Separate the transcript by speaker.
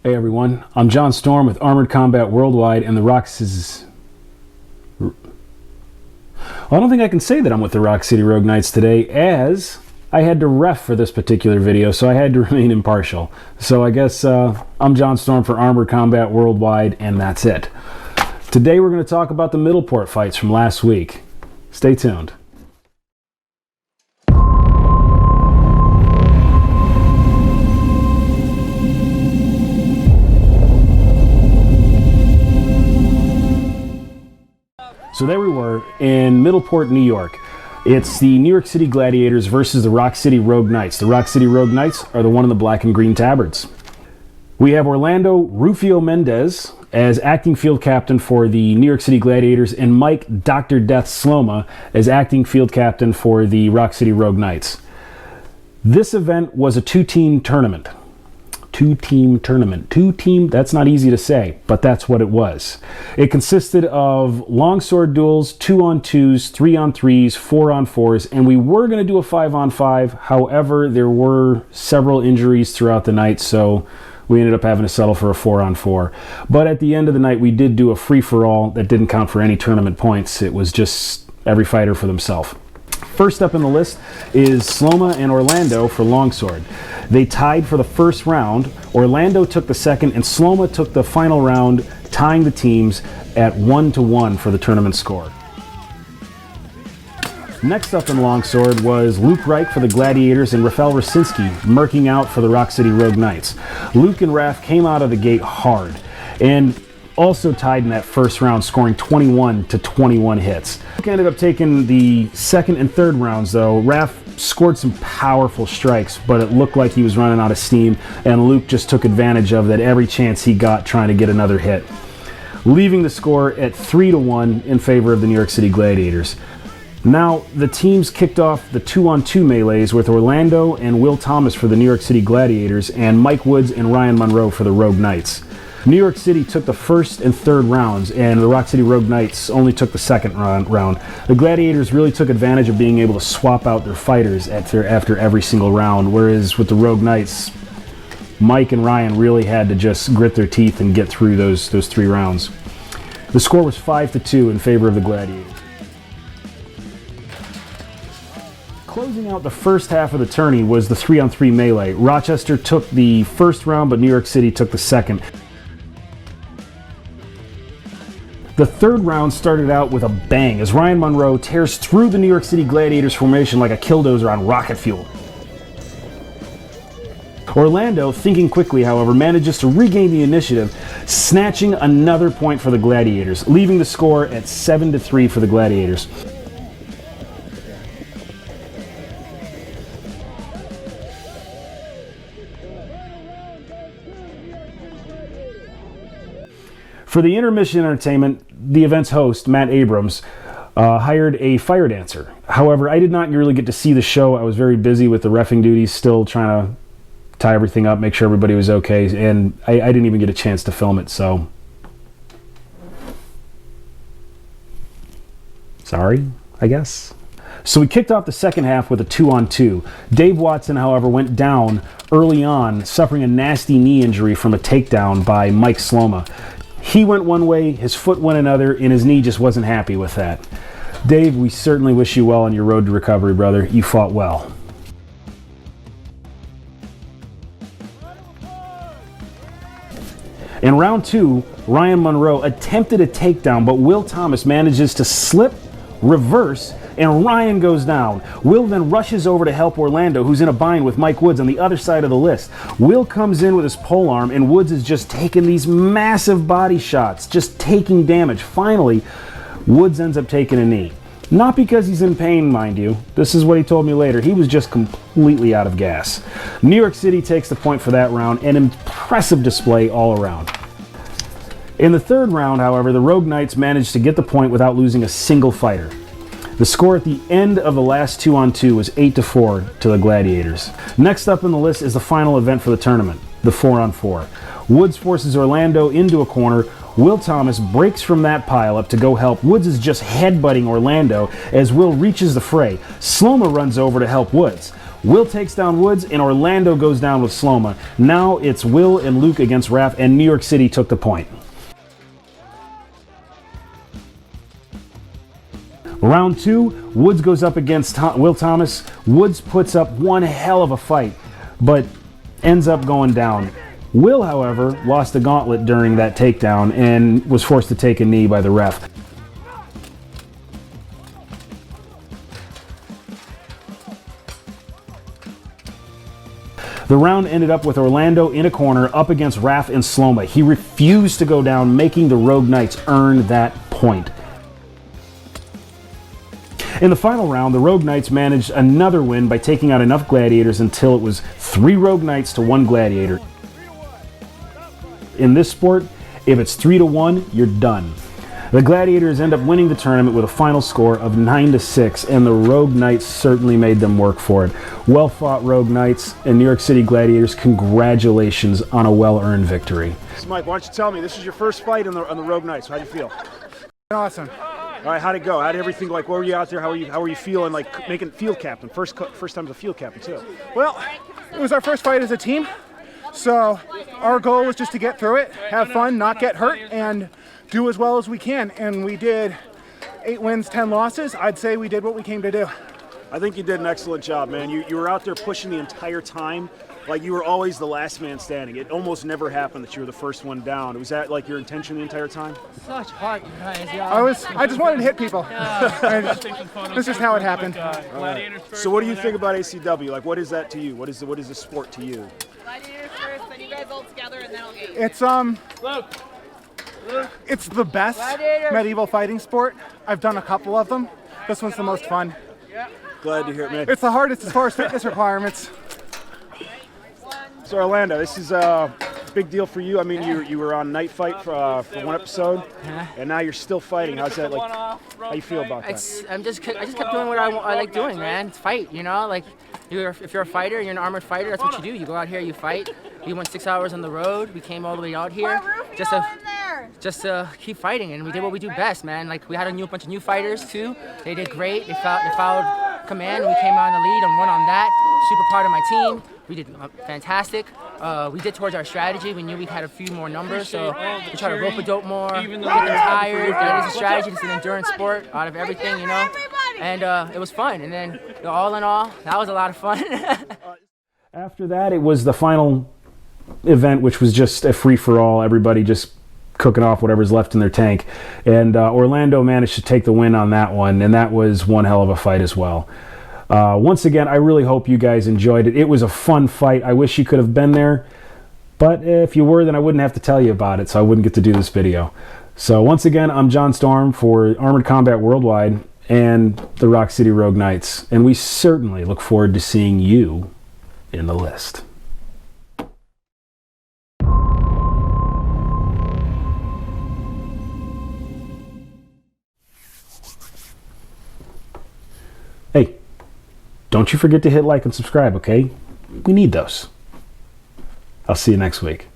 Speaker 1: Hey everyone, I'm Jon Stormm with Armored Combat Worldwide and the Roc City... Well, I don't think I can say that I'm with the Roc City Rogue Knights today, as I had to ref for this particular video, so I had to remain impartial. So I guess I'm Jon Stormm for Armored Combat Worldwide, and that's it. Today we're going to talk about the Middleport fights from last week. Stay tuned. So there we were in Middleport, New York. It's the New York City Gladiators versus the Roc City Rogue Knights. The Roc City Rogue Knights are the one in the black and green tabards. We have Orlando Rufio Mendez as acting field captain for the New York City Gladiators and Mike Dr. Death Sloma as acting field captain for the Roc City Rogue Knights. This event was a two-team tournament. That's not easy to say, but that's what it was. It consisted of longsword duels, 2-on-2s, 3-on-3s, 4-on-4s, and we were going to do a 5-on-5. However, there were several injuries throughout the night, so we ended up having to settle for a 4-on-4. But at the end of the night, we did do a free-for-all that didn't count for any tournament points. It was just every fighter for themselves. First up in the list is Sloma and Orlando for longsword. They tied for the first round. Orlando took the second, and Sloma took the final round, tying the teams at 1-1 for the tournament score. Next up in longsword was Luke Reich for the Gladiators and Rafael Rasinski murking out for the Roc City Rogue Knights. Luke and Raf came out of the gate hard and also tied in that first round, scoring 21 hits. Luke ended up taking the second and third rounds though. Raf scored some powerful strikes, but it looked like he was running out of steam, and Luke just took advantage of that every chance he got trying to get another hit, leaving the score at 3-1 in favor of the New York City Gladiators. Now, the teams kicked off the 2-on-2 melees with Orlando and Will Thomas for the New York City Gladiators and Mike Woods and Ryan Monroe for the Rogue Knights. New York City took the first and third rounds, and the Roc City Rogue Knights only took the second round. The Gladiators really took advantage of being able to swap out their fighters after every single round, whereas with the Rogue Knights, Mike and Ryan really had to just grit their teeth and get through those 3 rounds. The score was 5-2 in favor of the Gladiators. Closing out the first half of the tourney was the 3-on-3 melee. Rochester took the first round, but New York City took the second. The third round started out with a bang as Ryan Monroe tears through the New York City Gladiators formation like a killdozer on rocket fuel. Orlando, thinking quickly, however, manages to regain the initiative, snatching another point for the Gladiators, leaving the score at 7-3 for the Gladiators. For the intermission entertainment, the event's host, Matt Abrams, hired a fire dancer. However, I did not really get to see the show. I was very busy with the reffing duties, still trying to tie everything up, make sure everybody was okay, and I didn't even get a chance to film it, so sorry, I guess. So we kicked off the second half with a 2-on-2. Dave Watson, however, went down early on, suffering a nasty knee injury from a takedown by Mike Sloma. He went one way, his foot went another, and his knee just wasn't happy with that. Dave, we certainly wish you well on your road to recovery, brother. You fought well. In round 2, Ryan Monroe attempted a takedown, but Will Thomas manages to slip, reverse, and Ryan goes down. Will then rushes over to help Orlando, who's in a bind with Mike Woods on the other side of the list. Will comes in with his polearm, and Woods is just taking these massive body shots, just taking damage. Finally, Woods ends up taking a knee. Not because he's in pain, mind you. This is what he told me later. He was just completely out of gas. New York City takes the point for that round, an impressive display all around. In the third round, however, the Rogue Knights managed to get the point without losing a single fighter. The score at the end of the last 2-on-2 was 8-4 to the Gladiators. Next up on the list is the final event for the tournament, the 4-on-4. Woods forces Orlando into a corner. Will Thomas breaks from that pileup to go help. Woods is just headbutting Orlando as Will reaches the fray. Sloma runs over to help Woods. Will takes down Woods, and Orlando goes down with Sloma. Now it's Will and Luke against Raph, and New York City took the point. Round 2, Woods goes up against Will Thomas. Woods puts up one hell of a fight, but ends up going down. Will, however, lost a gauntlet during that takedown and was forced to take a knee by the ref. The round ended up with Orlando in a corner up against Raph and Sloma. He refused to go down, making the Rogue Knights earn that point. In the final round, the Rogue Knights managed another win by taking out enough Gladiators until it was 3 Rogue Knights to 1 Gladiator. In this sport, if it's 3-1, you're done. The Gladiators end up winning the tournament with a final score of 9-6, and the Rogue Knights certainly made them work for it. Well fought, Rogue Knights and New York City Gladiators. Congratulations on a well-earned victory.
Speaker 2: So Mike, why don't you tell me, this is your first fight on the Rogue Knights. How do you feel?
Speaker 3: Awesome.
Speaker 2: All right, how'd it go? How'd everything, like, where were you out there? How were you feeling, like, making field captain? First time as a field captain, too.
Speaker 3: Well, it was our first fight as a team, so our goal was just to get through it, have fun, not get hurt, and do as well as we can. And we did 8 wins, 10 losses. I'd say we did what we came to do.
Speaker 2: I think you did an excellent job, man. You were out there pushing the entire time. Like, you were always the last man standing. It almost never happened that you were the first one down. Was that, like, your intention the entire time?
Speaker 4: Such heart, you guys. Yeah.
Speaker 3: I just wanted to hit people. This is how it happened.
Speaker 2: So what do you think about ACW? Like, what is that to you? What is the sport to you?
Speaker 5: Gladiators first, then you guys all together, and then I'll get you.
Speaker 3: It's the best medieval fighting sport. I've done a couple of them. This one's the most fun.
Speaker 2: Glad to hear it, man.
Speaker 3: It's the hardest as far as fitness requirements.
Speaker 2: So Orlando, this is a big deal for you. I mean, you were on Night Fight for one episode, and now you're still fighting. How's that, like, how you feel about that?
Speaker 4: I just kept doing what I like doing, man. It's fight, you know? Like, if you're a fighter, you're an armored fighter, that's what you do. You go out here, you fight. We went 6 hours on the road. We came all the way out here just to keep fighting, and we did what we do best, man. Like, we had a bunch of new fighters, too. They did great. They followed command, and we came out in the lead and won on that. Super proud of my team. We did fantastic. We did towards our strategy. We knew we had a few more numbers, so we tried to rope a dope more, get them tired. That is a strategy. It's an endurance sport out of everything, you know? And it was fun. And then, all in all, that was a lot of fun.
Speaker 1: After that, it was the final event, which was just a free-for-all. Everybody just cooking off whatever's left in their tank. And Orlando managed to take the win on that one, and that was one hell of a fight as well. Once again, I really hope you guys enjoyed it. It was a fun fight. I wish you could have been there, but if you were, then I wouldn't have to tell you about it, so I wouldn't get to do this video. So once again, I'm Jon Stormm for Armored Combat Worldwide and the Roc City Rogue Knights, and we certainly look forward to seeing you in the list. Hey, don't you forget to hit like and subscribe, okay? We need those. I'll see you next week.